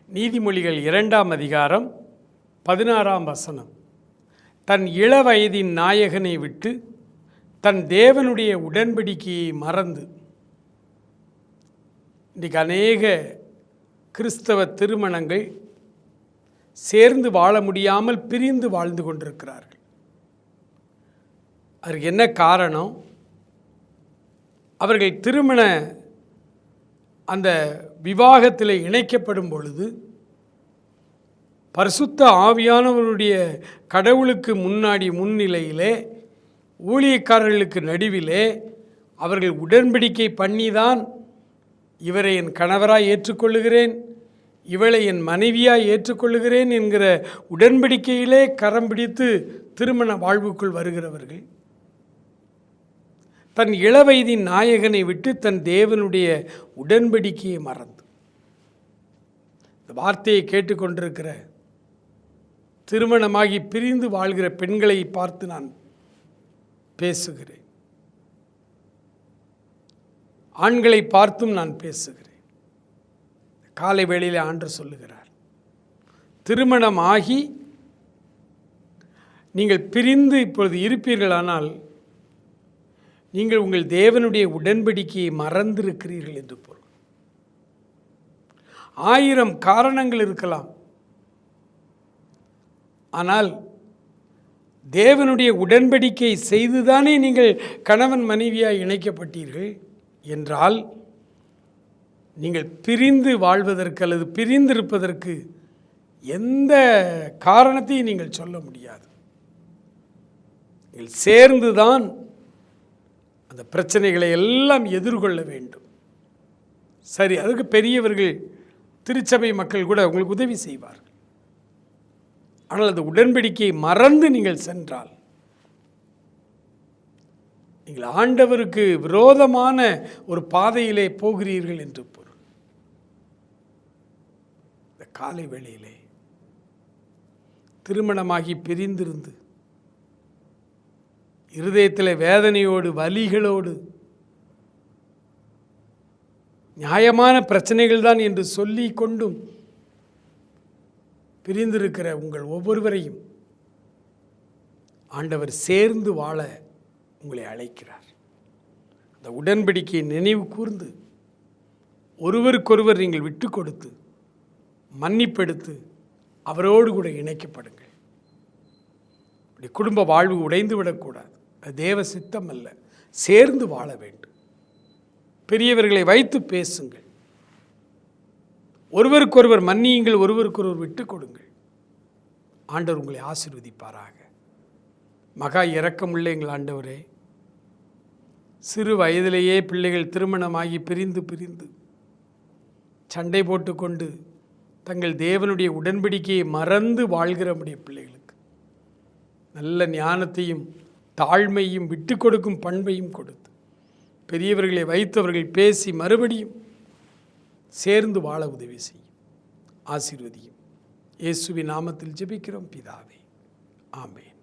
நீதிமொழிகள் 2ஆம் அதிகாரம் 16ஆம் வசனம். தன் இளவயதின் நாயகனை விட்டு தன் தேவனுடைய உடன்படிக்கையை மறந்து. இன்றைக்கு அநேக கிறிஸ்தவ திருமணங்கள் சேர்ந்து வாழ முடியாமல் பிரிந்து வாழ்ந்து கொண்டிருக்கிறார்கள். அதற்கு என்ன காரணம்? அவர்கள் திருமண அந்த விவாகத்தில் இணைக்கப்படும் பொழுது பரிசுத்த ஆவியானவருடைய கடவுளுக்கு முன்னிலையிலே ஊழியக்காரர்களுக்கு நடுவிலே அவர்கள் உடன்படிக்கை பண்ணிதான் இவரை என் கணவராய் ஏற்றுக்கொள்ளுகிறேன், இவளை என் மனைவியாய் ஏற்றுக்கொள்ளுகிறேன் என்கிற உடன்படிக்கையிலே கரம் பிடித்து திருமண வாழ்வுக்குள் வருகிறவர்கள் தன் இளவயதின் நாயகனை விட்டு தன் தேவனுடைய உடன்படிக்கையை மறந்து. இந்த வார்த்தையை கேட்டுக்கொண்டிருக்கிற திருமணமாகி பிரிந்து வாழ்கிற பெண்களை பார்த்து நான் பேசுகிறேன், ஆண்களை பார்த்தும் நான் பேசுகிறேன். காலை வேளையிலே ஆண்டவர் சொல்லுகிறார், திருமணமாகி நீங்கள் பிரிந்து இப்பொழுது இருப்பீர்களானால் நீங்கள் உங்கள் தேவனுடைய உடன்படிக்கையை மறந்திருக்கிறீர்கள் என்று பொருள். 1000 காரணங்கள் இருக்கலாம், ஆனால் தேவனுடைய உடன்படிக்கை செய்துதானே நீங்கள் கணவன் மனைவியாய் இணைக்கப்பட்டீர்கள் என்றால் நீங்கள் பிரிந்து வாழ்வதற்கு அல்லது பிரிந்திருப்பதற்கு எந்த காரணத்தையும் நீங்கள் சொல்ல முடியாது. நீங்கள் சேர்ந்துதான் அந்த பிரச்சனைகளை எல்லாம் எதிர்கொள்ள வேண்டும். சரி, அதுக்கு பெரியவர்கள் திருச்சபை மக்கள் கூட உங்களுக்கு உதவி செய்வார்கள். ஆனால் அந்த உடன்படிக்கையை மறந்து நீங்கள் சென்றால் நீங்கள் ஆண்டவருக்கு விரோதமான ஒரு பாதையிலே போகிறீர்கள் என்று பொருள். இந்த காலை வேளையிலே திருமணமாகி பிரிந்திருந்து இருதயத்தில் வேதனையோடு வலிகளோடு நியாயமான பிரச்சனைகள் தான் என்று சொல்லி கொண்டும் பிரிந்திருக்கிற உங்கள் ஒவ்வொருவரையும் ஆண்டவர் சேர்ந்து வாழ உங்களை அழைக்கிறார். அந்த உடன்படிக்கையை நினைவு கூர்ந்து ஒருவருக்கொருவர் நீங்கள் விட்டு கொடுத்து மன்னிப்பெடுத்து அவரோடு கூட இணைக்கப்படுங்கள். அப்படி குடும்ப வாழ்வு உடைந்து விடக்கூடாது. அது தேவ சித்தம் அல்ல. சேர்ந்து வாழ வேண்டும். பெரியவர்களை வைத்து பேசுங்கள், ஒருவருக்கொருவர் மன்னியுங்கள், ஒருவருக்கொருவர் விட்டு கொடுங்கள். ஆண்டவர் உங்களை ஆசீர்வதிப்பாராக. மகா இரக்கமுள்ள எங்கள் ஆண்டவரே, சிறு வயதிலேயே பிள்ளைகள் திருமணமாகி பிரிந்து சண்டை போட்டுக்கொண்டு தங்கள் தேவனுடைய உடன்படிக்கையை மறந்து வாழ்கிற நம்முடைய பிள்ளைகளுக்கு நல்ல ஞானத்தையும் தாழ்மையும் விட்டு கொடுக்கும் பண்பையும் கொடுத்து பெரியவர்களை வைத்தவர்கள் பேசி மறுபடியும் சேர்ந்து வாழ உதவி செய்யும். ஆசீர்வதியும். இயேசுவின் நாமத்தில் ஜெபிக்கிறோம் பிதாவே, ஆமென்.